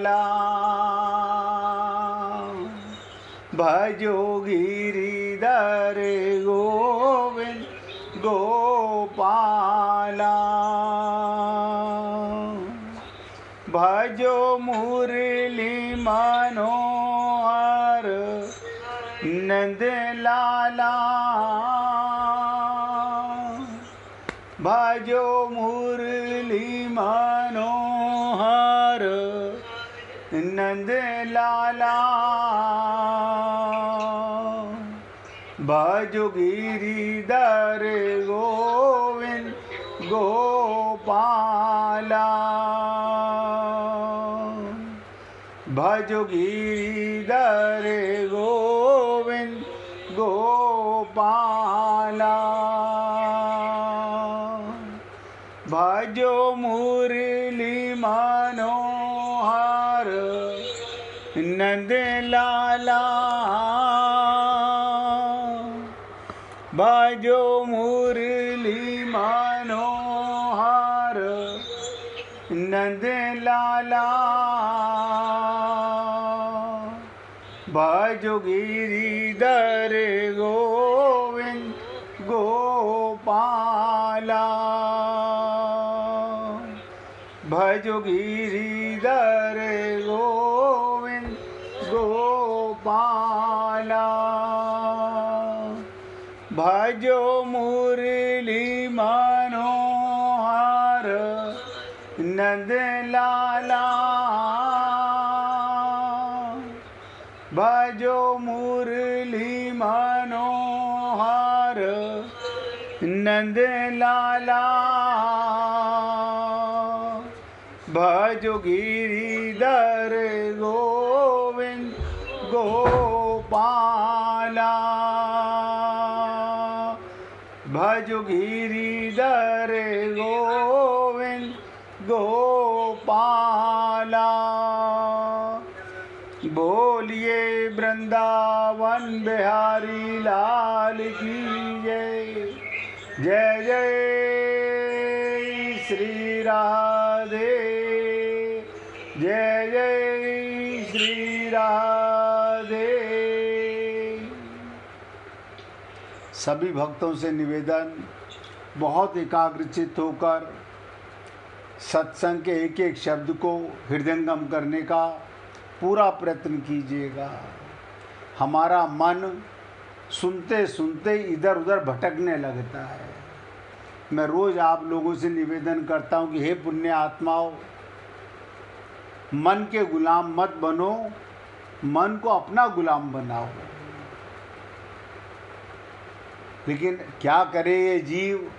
गोपाला भजो गिरिधर गोविंद गोपाला भजो मुरली मनोहर नंद लाला भजो मुरली मनोहर नंद लाला भजो गिरिधर गोविंद गोपाला भजो गिरिधर गोविंद गोपाला भजो मुरली मनोहर नंद लाला भजो मुरली मनोहर नंद लाला भजो गिरिधर गोविंद गोपाला भजो गिरिधर गोविंद गोपाला भजो मुरली मनोहर नंद लाला भजो मुरली मनोहर नंद लाला भजो गिरिधर गोविंद गोपाला भजो गिरिधर गोविंद गोपाला बोलिए वृंदावन बिहारी लाल की जय जय जय श्री राधे जय जय श्री राधे। सभी भक्तों से निवेदन, बहुत एकाग्रचित होकर सत्संग के एक एक शब्द को हृदयंगम करने का पूरा प्रयत्न कीजिएगा। हमारा मन सुनते सुनते इधर उधर भटकने लगता है। मैं रोज़ आप लोगों से निवेदन करता हूँ कि हे पुण्य आत्माओं, मन के गुलाम मत बनो, मन को अपना गुलाम बनाओ। लेकिन क्या करे ये जीव,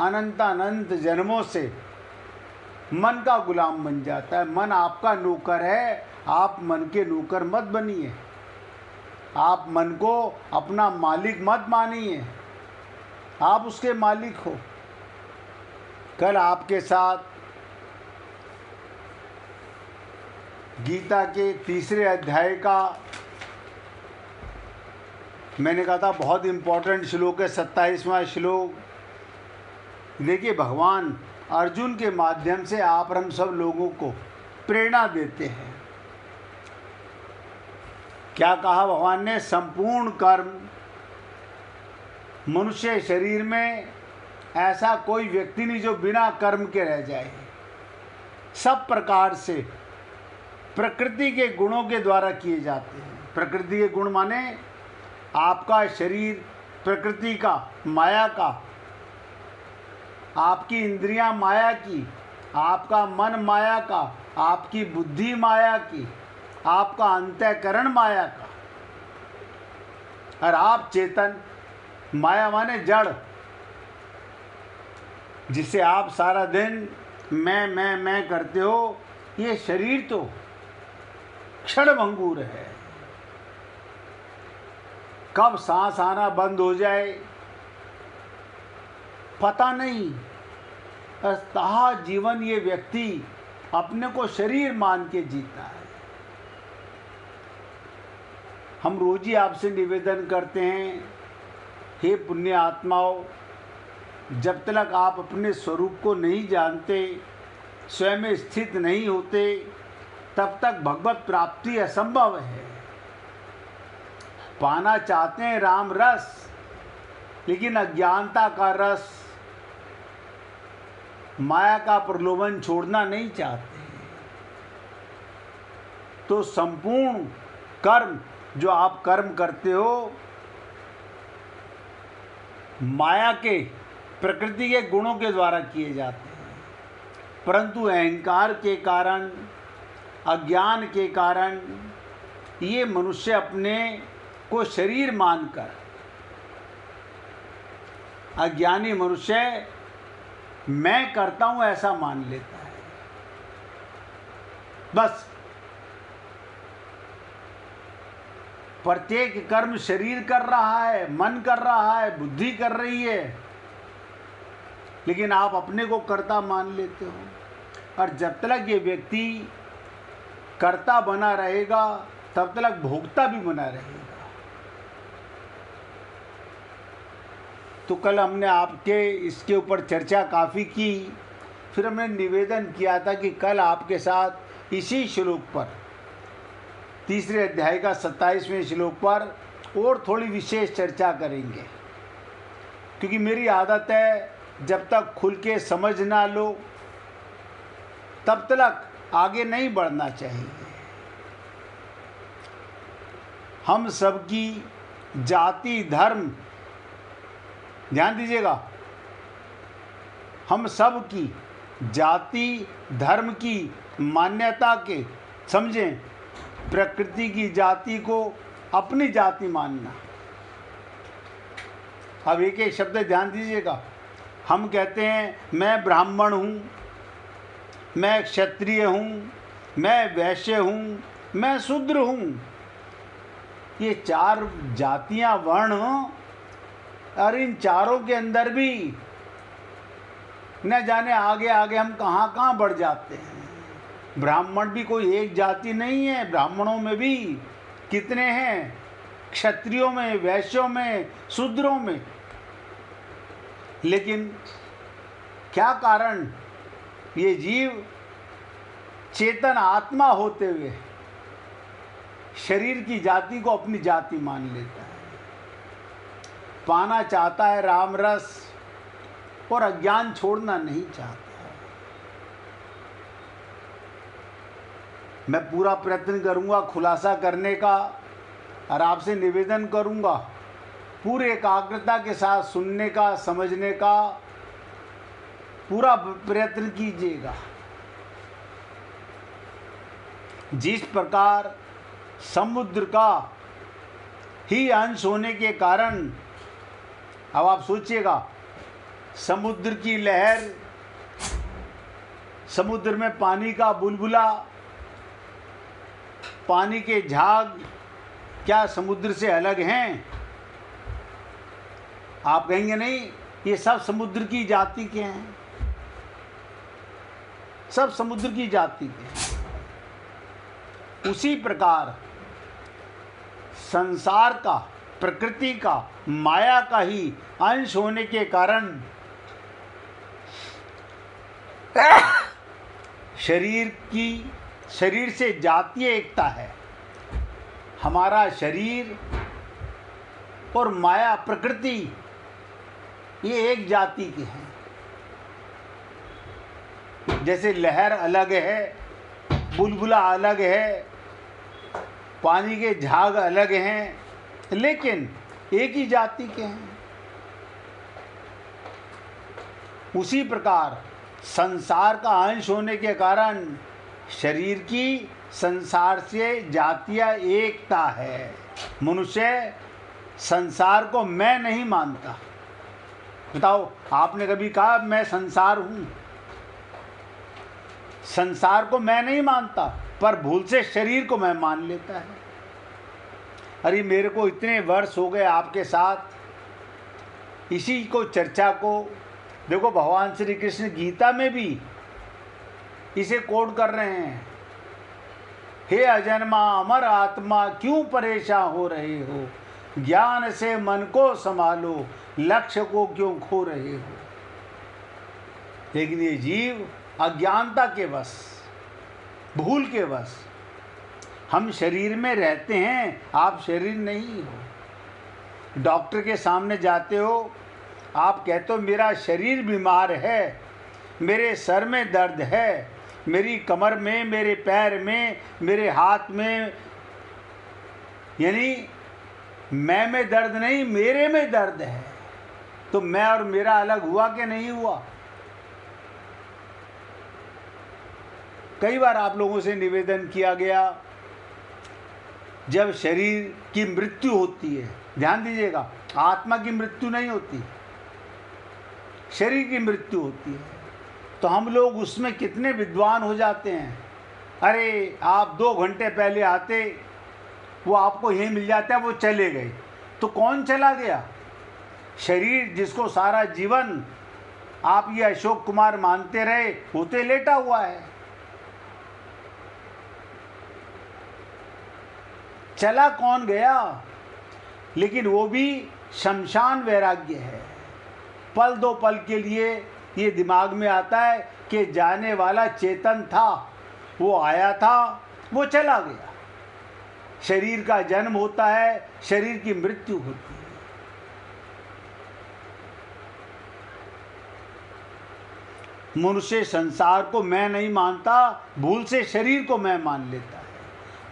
अनंत अनंत जन्मों से मन का गुलाम बन जाता है। मन आपका नौकर है, आप मन के नौकर मत बनिए। आप मन को अपना मालिक मत मानिए, आप उसके मालिक हो। कल आपके साथ गीता के 3 अध्याय का मैंने कहा था बहुत इम्पोर्टेंट श्लोक है, 27वां श्लोक। देखिए, भगवान अर्जुन के माध्यम से आप हम सब लोगों को प्रेरणा देते हैं। क्या कहा भगवान ने? संपूर्ण कर्म, मनुष्य शरीर में ऐसा कोई व्यक्ति नहीं जो बिना कर्म के रह जाए। सब प्रकार से प्रकृति के गुणों के द्वारा किए जाते हैं। प्रकृति के गुण माने आपका शरीर प्रकृति का, माया का, आपकी इंद्रियां माया की, आपका मन माया का, आपकी बुद्धि माया की, आपका अंतःकरण माया का, और आप चेतन। माया माने जड़, जिसे आप सारा दिन मैं करते हो। ये शरीर तो क्षणभंगुर है, कब सांस आना बंद हो जाए पता नहीं। अस्थायी जीवन ये व्यक्ति अपने को शरीर मान के जीता है। हम रोज ही आपसे निवेदन करते हैं, हे पुण्य आत्माओं, जब तक आप अपने स्वरूप को नहीं जानते, स्वयं में स्थित नहीं होते, तब तक भगवत प्राप्ति असंभव है। पाना चाहते हैं राम रस, लेकिन अज्ञानता का रस, माया का प्रलोभन छोड़ना नहीं चाहते। तो संपूर्ण कर्म जो आप कर्म करते हो, माया के प्रकृति के गुणों के द्वारा किए जाते हैं, परंतु अहंकार के कारण, अज्ञान के कारण ये मनुष्य अपने को शरीर मानकर, अज्ञानी मनुष्य मैं करता हूं ऐसा मान लेता है। बस प्रत्येक कर्म शरीर कर रहा है, मन कर रहा है, बुद्धि कर रही है, लेकिन आप अपने को कर्ता मान लेते हो। और जब तक ये व्यक्ति कर्ता बना रहेगा, तब तक भोक्ता भी बना रहेगा। तो कल हमने आपके इसके ऊपर चर्चा काफ़ी की, फिर हमने निवेदन किया था कि कल आपके साथ इसी श्लोक पर, तीसरे अध्याय का 27वें श्लोक पर और थोड़ी विशेष चर्चा करेंगे, क्योंकि मेरी आदत है जब तक खुल के समझ ना लो तब तक आगे नहीं बढ़ना चाहिए। हम सबकी जाति धर्म, ध्यान दीजिएगा, हम सब की जाति धर्म की मान्यता के, समझें, प्रकृति की जाति को अपनी जाति मानना। अब एक एक शब्द ध्यान दीजिएगा। हम कहते हैं मैं ब्राह्मण हूँ, मैं क्षत्रिय हूँ, मैं वैश्य हूँ, मैं शूद्र हूँ। ये चार जातियाँ, वर्ण, और इन चारों के अंदर भी न जाने आगे आगे हम कहाँ कहाँ बढ़ जाते हैं। ब्राह्मण भी कोई एक जाति नहीं है, ब्राह्मणों में भी कितने हैं, क्षत्रियों में, वैश्यों में, शूद्रों में। लेकिन क्या कारण, ये जीव चेतन आत्मा होते हुए शरीर की जाति को अपनी जाति मान लेता है, पाना चाहता है राम रस और अज्ञान छोड़ना नहीं चाहता। मैं पूरा प्रयत्न करूंगा खुलासा करने का, और आपसे निवेदन करूंगा पूरे एकाग्रता के साथ सुनने का, समझने का पूरा प्रयत्न कीजिएगा। जिस प्रकार समुद्र का ही अंश होने के कारण, अब आप सोचिएगा, समुद्र की लहर, समुद्र में पानी का बुलबुला, पानी के झाग क्या समुद्र से अलग हैं? आप कहेंगे नहीं, ये सब समुद्र की जाति के हैं, सब समुद्र की जाति के हैं। उसी प्रकार संसार का, प्रकृति का, माया का ही अंश होने के कारण शरीर से जातीय एकता है। हमारा शरीर और माया, प्रकृति, ये एक जाति के हैं। जैसे लहर अलग है, बुलबुला अलग है, पानी के झाग अलग हैं, लेकिन एक ही जाति के हैं। उसी प्रकार संसार का अंश होने के कारण शरीर की संसार से जातीय एकता है। मनुष्य संसार को मैं नहीं मानता। बताओ, आपने कभी कहा मैं संसार हूँ? संसार को मैं नहीं मानता, पर भूल से शरीर को मैं मान लेता है। अरे मेरे को इतने वर्ष हो गए आपके साथ इसी को चर्चा को। देखो, भगवान श्री कृष्ण गीता में भी इसे कोड कर रहे हैं, हे अजन्मा अमर आत्मा क्यों परेशान हो रहे हो, ज्ञान से मन को संभालो, लक्ष्य को क्यों खो रहे हो। लेकिन ये जीव अज्ञानता के वश, भूल के वश हम शरीर में रहते हैं, आप शरीर नहीं हो। डॉक्टर के सामने जाते हो, आप कहते हो मेरा शरीर बीमार है, मेरे सर में दर्द है, मेरी कमर में, मेरे पैर में, मेरे हाथ में, यानी मैं में दर्द नहीं, मेरे में दर्द है। तो मैं और मेरा अलग हुआ कि नहीं हुआ? कई बार आप लोगों से निवेदन किया गया, जब शरीर की मृत्यु होती है, ध्यान दीजिएगा, आत्मा की मृत्यु नहीं होती, शरीर की मृत्यु होती है, तो हम लोग उसमें कितने विद्वान हो जाते हैं। अरे आप 2 घंटे पहले आते, वो आपको यहीं मिल जाता है, वो चले गए। तो कौन चला गया? शरीर जिसको सारा जीवन आप ये अशोक कुमार मानते रहे, होते लेटा हुआ है। चला कौन गया? लेकिन वो भी शमशान वैराग्य है। पल दो पल के लिए ये दिमाग में आता है कि जाने वाला चेतन था, वो आया था, वो चला गया। शरीर का जन्म होता है, शरीर की मृत्यु होती है। मनुष्य संसार को मैं नहीं मानता, भूल से शरीर को मैं मान लेता है।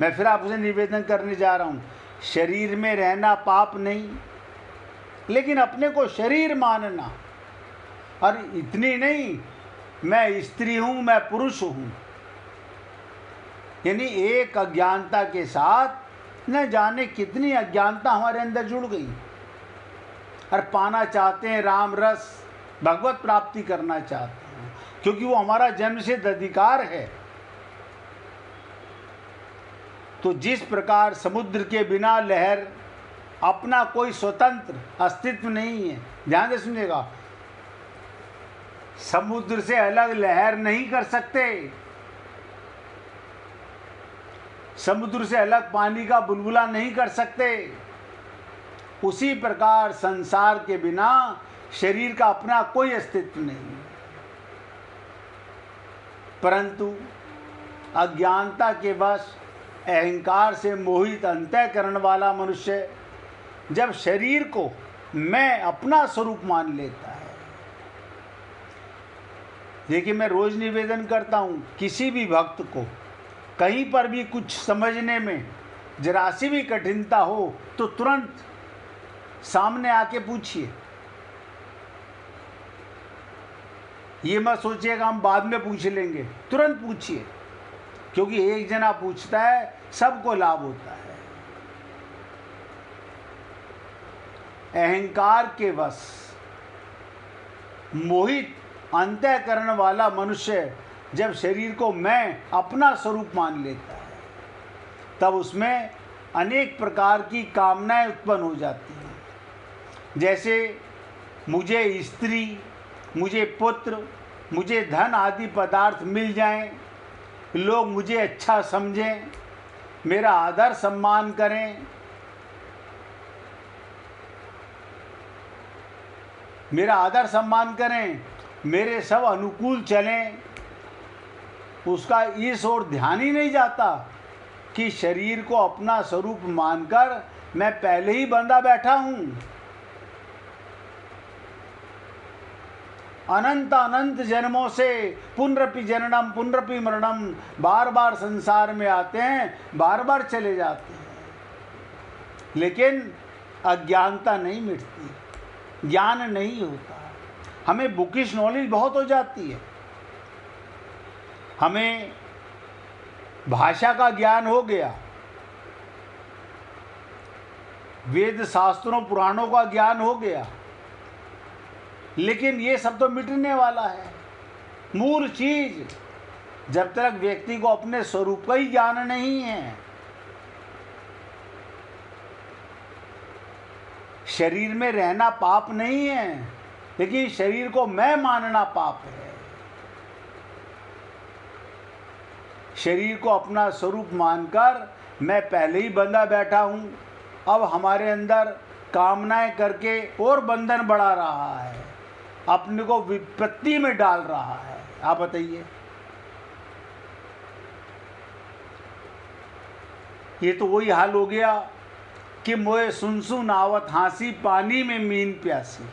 मैं फिर आपसे निवेदन करने जा रहा हूँ, शरीर में रहना पाप नहीं, लेकिन अपने को शरीर मानना। और इतनी नहीं, मैं स्त्री हूँ, मैं पुरुष हूँ, यानी एक अज्ञानता के साथ न जाने कितनी अज्ञानता हमारे अंदर जुड़ गई। और पाना चाहते हैं राम रस, भगवत प्राप्ति करना चाहते हैं, क्योंकि वो हमारा जन्मसिद्ध अधिकार है। तो जिस प्रकार समुद्र के बिना लहर अपना कोई स्वतंत्र अस्तित्व नहीं है, ध्यान से सुनिएगा, समुद्र से अलग लहर नहीं कर सकते, समुद्र से अलग पानी का बुलबुला नहीं कर सकते। उसी प्रकार संसार के बिना शरीर का अपना कोई अस्तित्व नहीं। परंतु अज्ञानता के वश अहंकार से मोहित अंतःकरण वाला मनुष्य जब शरीर को मैं अपना स्वरूप मान लेता है। देखिए, मैं रोज निवेदन करता हूँ, किसी भी भक्त को कहीं पर भी कुछ समझने में जरा सी भी कठिनता हो तो तुरंत सामने आके पूछिए। ये मत सोचिएगा हम बाद में पूछ लेंगे, तुरंत पूछिए, क्योंकि एक जना पूछता है सबको लाभ होता है। अहंकार के वश मोहित अंतःकरण वाला मनुष्य जब शरीर को मैं अपना स्वरूप मान लेता है, तब उसमें अनेक प्रकार की कामनाएं उत्पन्न हो जाती हैं। जैसे मुझे स्त्री, मुझे पुत्र, मुझे धन आदि पदार्थ मिल जाएं, लोग मुझे अच्छा समझें, मेरा आदर सम्मान करें, मेरा आदर सम्मान करें, मेरे सब अनुकूल चलें। उसका इस ओर ध्यान ही नहीं जाता कि शरीर को अपना स्वरूप मानकर मैं पहले ही बंधा बैठा हूँ। अनंत अनंत जन्मों से पुनरपि जननम पुनरपि मरणम, बार बार संसार में आते हैं, बार बार चले जाते हैं, लेकिन अज्ञानता नहीं मिटती, ज्ञान नहीं होता। हमें बुकिश नॉलेज बहुत हो जाती है, हमें भाषा का ज्ञान हो गया, वेद शास्त्रों पुराणों का ज्ञान हो गया, लेकिन ये सब तो मिटने वाला है। मूल चीज, जब तक व्यक्ति को अपने स्वरूप का ही ज्ञान नहीं है, शरीर में रहना पाप नहीं है, लेकिन शरीर को मैं मानना पाप है। शरीर को अपना स्वरूप मानकर मैं पहले ही बंधा बैठा हूँ, अब हमारे अंदर कामनाएं करके और बंधन बढ़ा रहा है, अपने को विपत्ति में डाल रहा है। आप बताइए। ये तो वही हाल हो गया कि मोए सुन सुन आवत हाँसी, पानी में मीन प्यासी।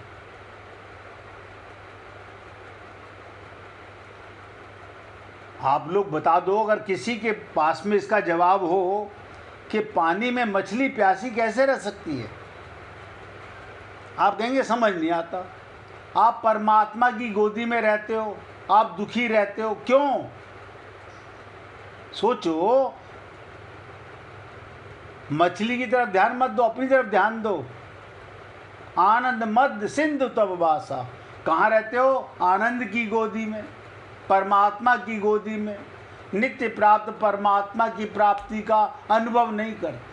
आप लोग बता दो, अगर किसी के पास में इसका जवाब हो कि पानी में मछली प्यासी कैसे रह सकती है, आप कहेंगे समझ नहीं आता। आप परमात्मा की गोदी में रहते हो, आप दुखी रहते हो, क्यों? सोचो, मछली की तरफ ध्यान मत दो, अपनी तरफ ध्यान दो। आनंद मद सिंधु तब बासा, कहाँ रहते हो? आनंद की गोदी में, परमात्मा की गोदी में। नित्य प्राप्त परमात्मा की प्राप्ति का अनुभव नहीं करते।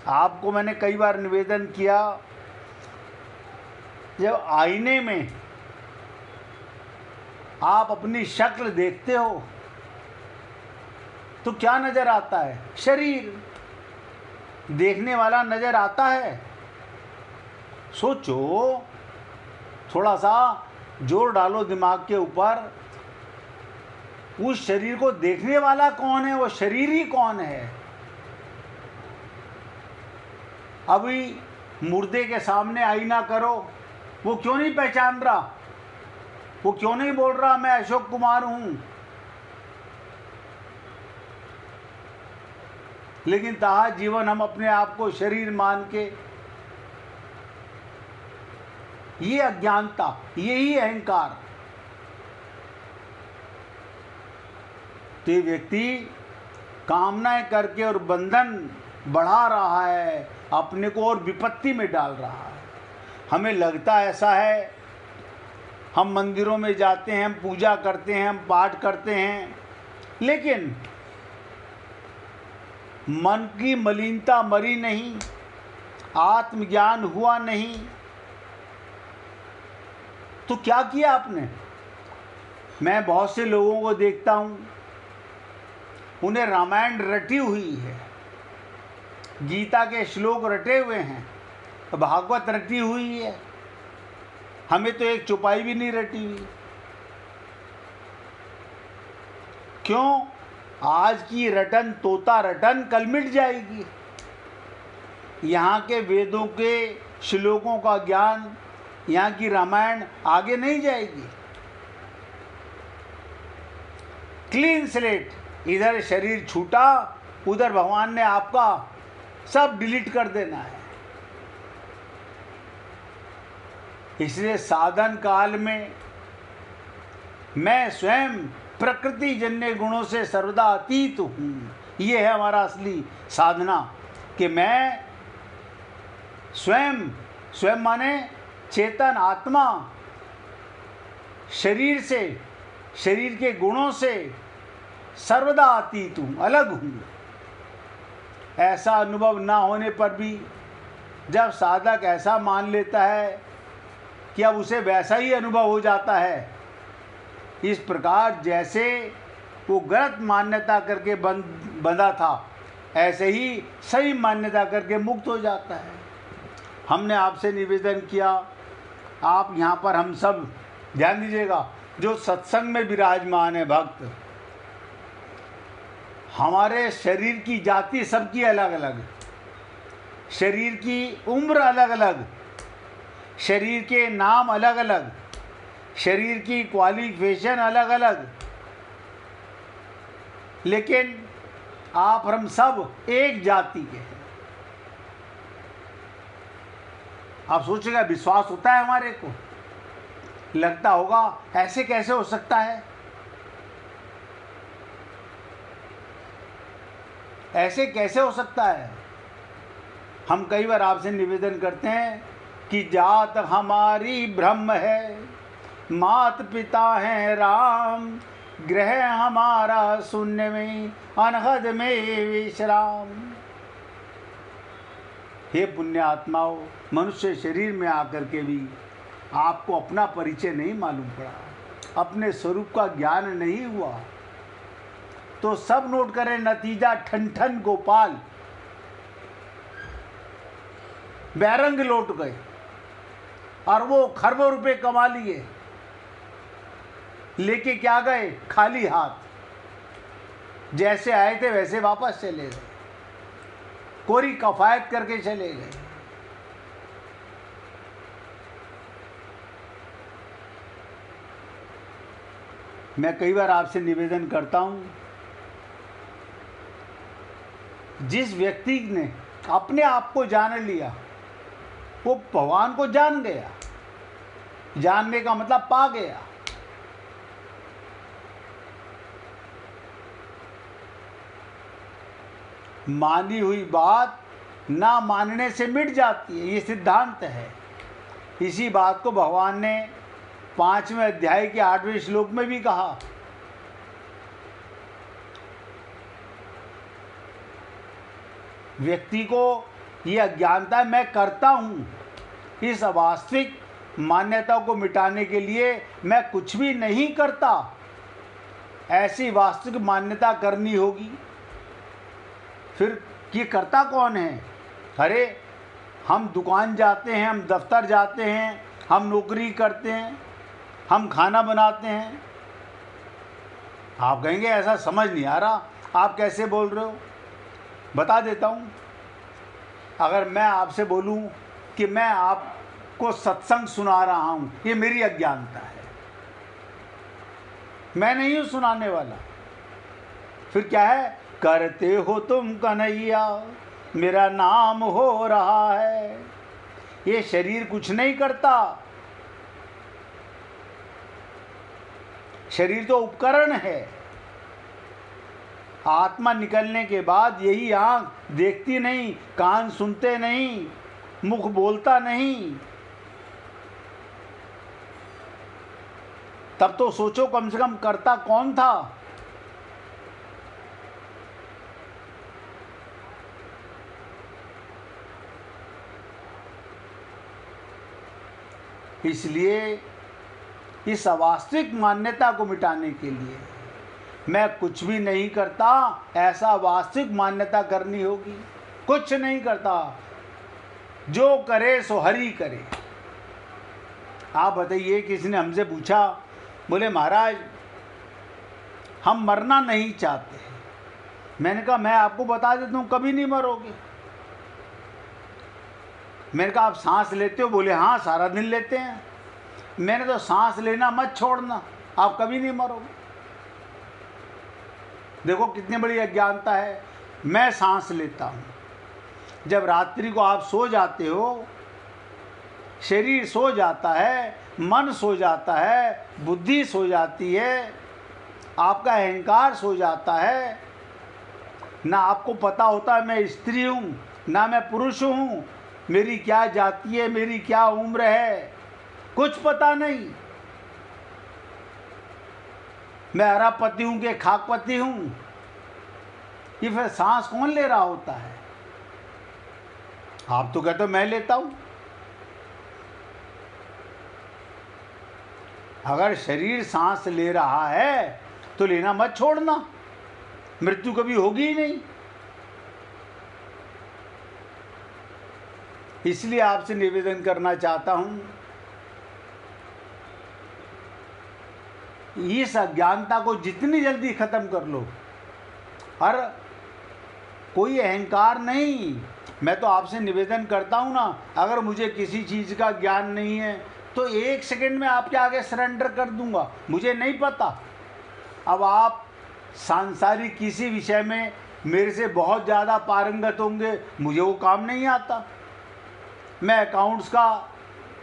आपको मैंने कई बार निवेदन किया, जब आईने में आप अपनी शक्ल देखते हो तो क्या नजर आता है? शरीर देखने वाला नजर आता है। सोचो, थोड़ा सा जोर डालो दिमाग के ऊपर, उस शरीर को देखने वाला कौन है? वो शरीर ही कौन है? अभी मुर्दे के सामने आईना करो, वो क्यों नहीं पहचान रहा? वो क्यों नहीं बोल रहा मैं अशोक कुमार हूं? लेकिन ताहा जीवन हम अपने आप को शरीर मान के, ये अज्ञानता, यही अहंकार, तो ये व्यक्ति कामनाएं करके और बंधन बढ़ा रहा है, अपने को और विपत्ति में डाल रहा है। हमें लगता ऐसा है, हम मंदिरों में जाते हैं, हम पूजा करते हैं, हम पाठ करते हैं, लेकिन मन की मलिनता मरी नहीं, आत्मज्ञान हुआ नहीं। तो क्या किया आपने? मैं बहुत से लोगों को देखता हूं, उन्हें रामायण रटी हुई है, गीता के श्लोक रटे हुए हैं, भागवत रटी हुई है, हमें तो एक चौपाई भी नहीं रटी हुई। क्यों? आज की रटन तोता रटन कल मिट जाएगी। यहाँ के वेदों के श्लोकों का ज्ञान, यहाँ की रामायण आगे नहीं जाएगी। क्लीन स्लेट, इधर शरीर छूटा, उधर भगवान ने आपका सब डिलीट कर देना है। इसलिए साधन काल में मैं स्वयं प्रकृति जन्य गुणों से सर्वदा अतीत हूँ। ये है हमारा असली साधना, कि मैं स्वयं माने चेतन आत्मा, शरीर से, शरीर के गुणों से सर्वदा अतीत हूँ, अलग हूँ। ऐसा अनुभव ना होने पर भी जब साधक ऐसा मान लेता है कि अब उसे वैसा ही अनुभव हो जाता है, इस प्रकार जैसे वो गलत मान्यता करके बंधा था, ऐसे ही सही मान्यता करके मुक्त हो जाता है। हमने आपसे निवेदन किया, आप यहाँ पर हम सब ध्यान दीजिएगा, जो सत्संग में विराजमान है भक्त, हमारे शरीर की जाति सबकी अलग अलग, शरीर की उम्र अलग अलग, शरीर के नाम अलग अलग, शरीर की क्वालिफिकेशन अलग अलग, लेकिन आप हम सब एक जाति के हैं। आप सोचेगा, विश्वास होता है हमारे को? लगता होगा ऐसे कैसे हो सकता है, ऐसे कैसे हो सकता है? हम कई बार आपसे निवेदन करते हैं कि जात हमारी ब्रह्म है, मात पिता हैं राम, ग्रह हमारा शून्य में, अनहद में विश्राम। हे पुण्य आत्माओं, मनुष्य शरीर में आकर के भी आपको अपना परिचय नहीं मालूम पड़ा, अपने स्वरूप का ज्ञान नहीं हुआ, तो सब नोट करें, नतीजा ठन ठन गोपाल, बैरंग लौट गए और वो खरबों रुपए कमा लिए, लेके क्या गए? खाली हाथ। जैसे आए थे वैसे वापस चले गए, कोरी कफायत करके चले गए। मैं कई बार आपसे निवेदन करता हूं, जिस व्यक्ति ने अपने आप को जान लिया वो भगवान को जान गया। जानने का मतलब पा गया। मानी हुई बात ना मानने से मिट जाती है, ये सिद्धांत है। इसी बात को भगवान ने 5वें अध्याय के 8वें श्लोक में भी कहा। व्यक्ति को ये अज्ञानता है मैं करता हूँ, इस अवास्तविक मान्यता को मिटाने के लिए मैं कुछ भी नहीं करता, ऐसी वास्तविक मान्यता करनी होगी। फिर ये करता कौन है? अरे हम दुकान जाते हैं, हम दफ्तर जाते हैं, हम नौकरी करते हैं, हम खाना बनाते हैं। आप कहेंगे ऐसा समझ नहीं आ रहा, आप कैसे बोल रहे हो? बता देता हूँ। अगर मैं आपसे बोलूँ कि मैं आपको सत्संग सुना रहा हूँ, ये मेरी अज्ञानता है, मैं नहीं हूँ सुनाने वाला। फिर क्या है? करते हो तुम कन्हैया, मेरा नाम हो रहा है। ये शरीर कुछ नहीं करता, शरीर तो उपकरण है। आत्मा निकलने के बाद यही आँख देखती नहीं, कान सुनते नहीं, मुख बोलता नहीं। तब तो सोचो कम से कम करता कौन था? इसलिए इस अवास्तविक मान्यता को मिटाने के लिए मैं कुछ भी नहीं करता, ऐसा वास्तविक मान्यता करनी होगी। कुछ नहीं करता, जो करे सो हरि करे। आप बताइए, किसी ने हमसे पूछा, बोले महाराज हम मरना नहीं चाहते। मैंने कहा मैं आपको बता देता हूँ, कभी नहीं मरोगे। मैंने कहा आप सांस लेते हो? बोले हाँ सारा दिन लेते हैं। मैंने तो सांस लेना मत छोड़ना, आप कभी नहीं मरोगे। देखो कितनी बड़ी अज्ञानता है। मैं सांस लेता हूँ। जब रात्रि को आप सो जाते हो, शरीर सो जाता है, मन सो जाता है, बुद्धि सो जाती है, आपका अहंकार सो जाता है। ना आपको पता होता है मैं स्त्री हूँ, ना मैं पुरुष हूँ, मेरी क्या जाति है, मेरी क्या उम्र है, कुछ पता नहीं। मैं अरबपति हूँ कि खाकपति हूँ, ये फिर सांस कौन ले रहा होता है? आप तो कहते हो मैं लेता हूँ। अगर शरीर सांस ले रहा है तो लेना मत छोड़ना, मृत्यु कभी होगी ही नहीं। इसलिए आपसे निवेदन करना चाहता हूँ, इस अज्ञानता को जितनी जल्दी खत्म कर लो। और कोई अहंकार नहीं। मैं तो आपसे निवेदन करता हूँ ना, अगर मुझे किसी चीज़ का ज्ञान नहीं है तो 1 सेकंड में आपके आगे सरेंडर कर दूंगा, मुझे नहीं पता। अब आप सांसारिक किसी विषय में मेरे से बहुत ज़्यादा पारंगत होंगे, मुझे वो काम नहीं आता। मैं अकाउंट्स का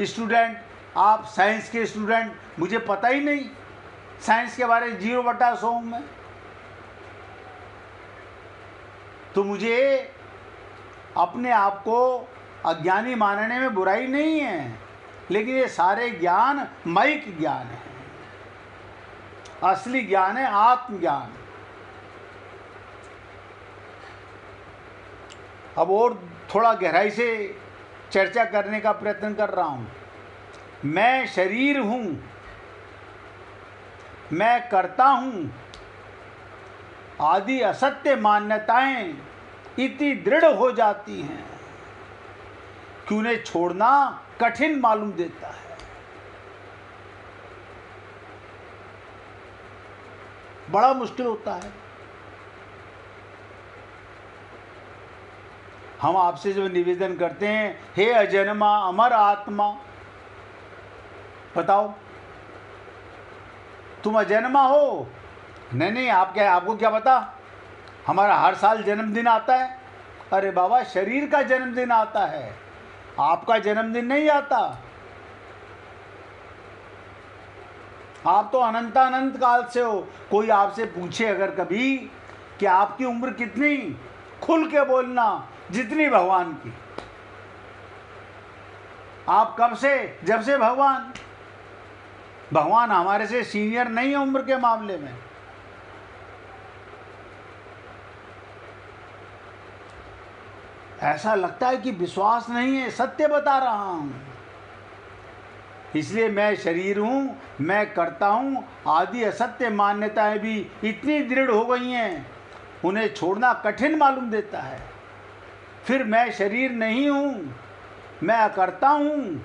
स्टूडेंट, आप साइंस के स्टूडेंट, मुझे पता ही नहीं। साइंस के बारे में 0/100 हूँ मैं। तो मुझे अपने आप को अज्ञानी मानने में बुराई नहीं है, लेकिन ये सारे ज्ञान माइक ज्ञान है। असली ज्ञान है आत्मज्ञान। अब और थोड़ा गहराई से चर्चा करने का प्रयत्न कर रहा हूँ। मैं शरीर हूँ, मैं करता हूँ, आदि असत्य मान्यताएं इतनी दृढ़ हो जाती हैं कि उन्हें छोड़ना कठिन मालूम देता है। बड़ा मुश्किल होता है। हम आपसे जो निवेदन करते हैं, हे अजन्मा अमर आत्मा, बताओ तुम अजन्मा हो? नहीं, आपको क्या पता, हमारा हर साल जन्मदिन आता है। अरे बाबा, शरीर का जन्मदिन आता है, आपका जन्मदिन नहीं आता। आप तो अनंत काल से हो। कोई आपसे पूछे अगर कभी कि आपकी उम्र कितनी, खुल के बोलना जितनी भगवान की। आप कब से? जब से भगवान हमारे से सीनियर नहीं है उम्र के मामले में। ऐसा लगता है कि विश्वास नहीं है, सत्य बता रहा हूं। इसलिए मैं शरीर हूं, मैं करता हूं, आदि असत्य मान्यताएं भी इतनी दृढ़ हो गई हैं, उन्हें छोड़ना कठिन मालूम देता है। फिर मैं शरीर नहीं हूं, मैं करता हूं,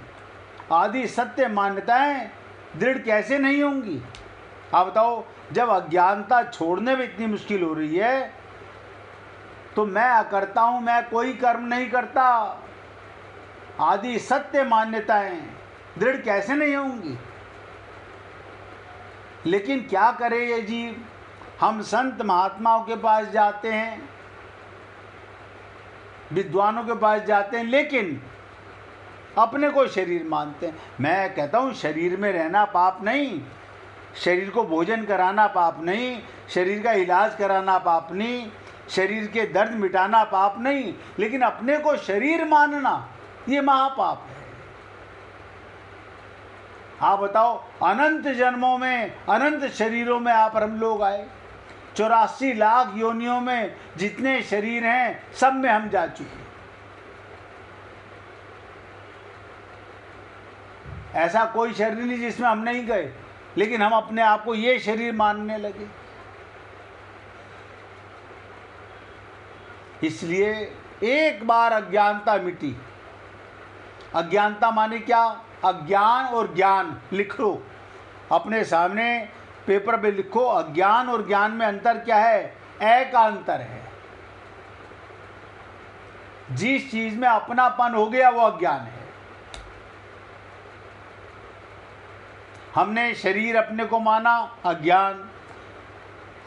आदि सत्य मान्यताएं दृढ़ कैसे नहीं होंगी? आप बताओ, जब अज्ञानता छोड़ने में इतनी मुश्किल हो रही है, तो मैं करता हूं, मैं कोई कर्म नहीं करता, आदि सत्य मान्यताएं दृढ़ कैसे नहीं होंगी? लेकिन क्या करें ये जीव? हम संत महात्माओं के पास जाते हैं, विद्वानों के पास जाते हैं, लेकिन अपने को शरीर मानते हैं। मैं कहता हूं, शरीर में रहना पाप नहीं, शरीर को भोजन कराना पाप नहीं, शरीर का इलाज कराना पाप नहीं, शरीर के दर्द मिटाना पाप नहीं, लेकिन अपने को शरीर मानना ये महापाप है। आप बताओ, अनंत जन्मों में, अनंत शरीरों में आप हम लोग आए, 84 लाख योनियों में जितने शरीर हैं, सब में हम जा चुके। ऐसा कोई शरीर नहीं जिसमें हम नहीं गए, लेकिन हम अपने आप को ये शरीर मानने लगे। इसलिए एक बार अज्ञानता मिटी। अज्ञानता माने क्या? अज्ञान और ज्ञान। लिखो अपने सामने पेपर पे, लिखो अज्ञान और ज्ञान में अंतर क्या है? ए का अंतर है। जिस चीज में अपनापन हो गया वो अज्ञान है। हमने शरीर अपने को माना, अज्ञान।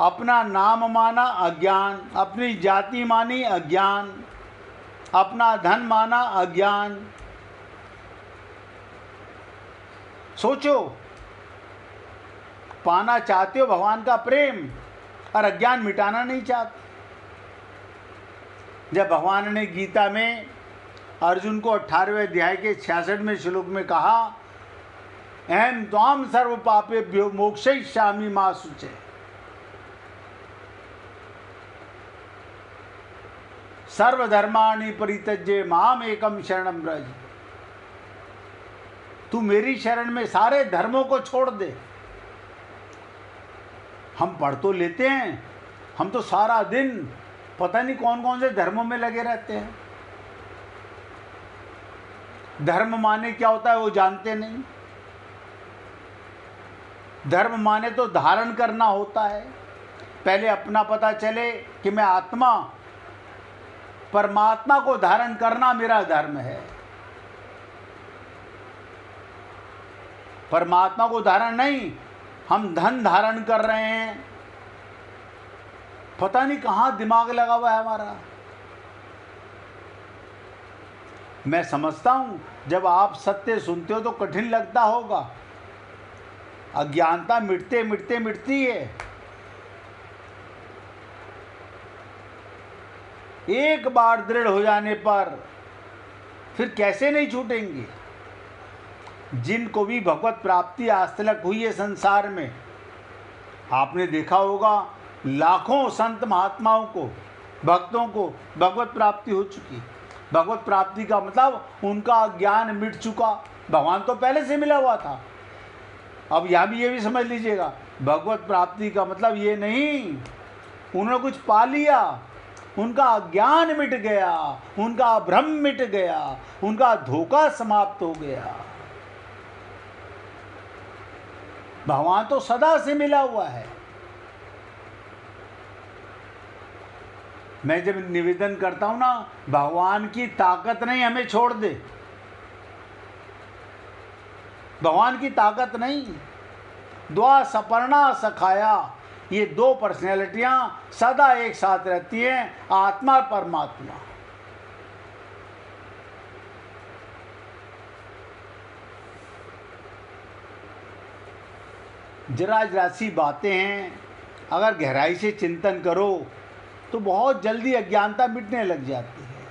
अपना नाम माना, अज्ञान। अपनी जाति मानी, अज्ञान। अपना धन माना, अज्ञान। सोचो, पाना चाहते हो भगवान का प्रेम, और अज्ञान मिटाना नहीं चाहते। जब भगवान ने गीता में अर्जुन को 18वें अध्याय के 66वें श्लोक में कहा, अहम त्वाम सर्व पापेभ्यो मोक्षयिष्यामि मा शुचे, सर्वधर्माणि परित्यज्य माम एकम शरणम व्रज, तू मेरी शरण में सारे धर्मों को छोड़ दे। हम पढ़ तो लेते हैं, हम तो सारा दिन पता नहीं कौन कौन से धर्मों में लगे रहते हैं। धर्म माने क्या होता है वो जानते नहीं। धर्म माने तो धारण करना होता है। पहले अपना पता चले कि मैं आत्मा, परमात्मा को धारण करना मेरा धर्म है। परमात्मा को धारण नहीं, हम धन धारण कर रहे हैं। पता नहीं कहाँ दिमाग लगा हुआ है हमारा। मैं समझता हूं जब आप सत्य सुनते हो तो कठिन लगता होगा। अज्ञानता मिटते मिटते मिटती है। एक बार दृढ़ हो जाने पर फिर कैसे नहीं छूटेंगे। जिनको भी भगवत प्राप्ति आज तक हुई है संसार में, आपने देखा होगा लाखों संत महात्माओं को, भक्तों को भगवत प्राप्ति हो चुकी। भगवत प्राप्ति का मतलब उनका ज्ञान मिट चुका। भगवान तो पहले से मिला हुआ था। अब यहाँ भी ये भी समझ लीजिएगा, भगवत प्राप्ति का मतलब ये नहीं उन्होंने कुछ पा लिया, उनका ज्ञान मिट गया, उनका भ्रम मिट गया, उनका धोखा समाप्त हो गया। भगवान तो सदा से मिला हुआ है। मैं जब निवेदन करता हूँ ना, भगवान की ताकत नहीं हमें छोड़ दे, भगवान की ताकत नहीं। द्वा सपर्णा सखाया, ये दो पर्सनैलिटियाँ सदा एक साथ रहती हैं, आत्मा और परमात्मा। जरा जरा सी बातें हैं, अगर गहराई से चिंतन करो तो बहुत जल्दी अज्ञानता मिटने लग जाती है,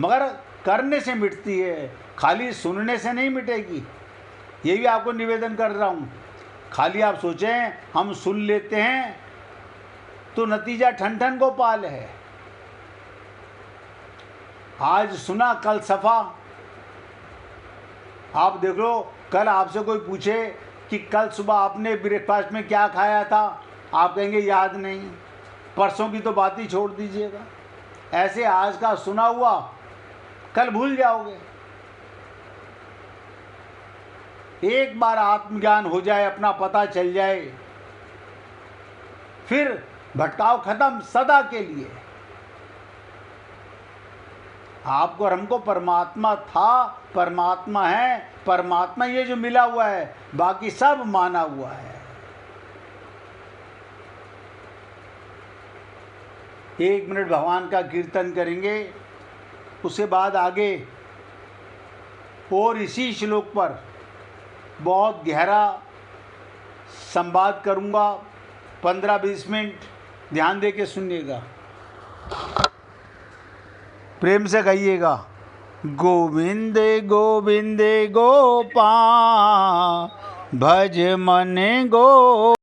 मगर करने से मिटती है, खाली सुनने से नहीं मिटेगी। ये भी आपको निवेदन कर रहा हूँ। खाली आप सोचें हम सुन लेते हैं तो नतीजा ठन ठन गोपाल है। आज सुना कल सफा। आप देख लो, कल आपसे कोई पूछे कि कल सुबह आपने ब्रेकफास्ट में क्या खाया था, आप कहेंगे याद नहीं, परसों की तो बात ही छोड़ दीजिएगा। ऐसे आज का सुना हुआ कल भूल जाओगे। एक बार आत्मज्ञान हो जाए, अपना पता चल जाए, फिर भटकाव खत्म सदा के लिए। आपको और हमको परमात्मा था, परमात्मा है, परमात्मा ये जो मिला हुआ है, बाकी सब माना हुआ है। एक मिनट भगवान का कीर्तन करेंगे, उसके बाद आगे और इसी श्लोक पर बहुत गहरा संवाद करूंगा। 15-20 मिनट ध्यान दे के सुनिएगा, प्रेम से कहिएगा। गोविंद गोविंद गोपाल भज मन गो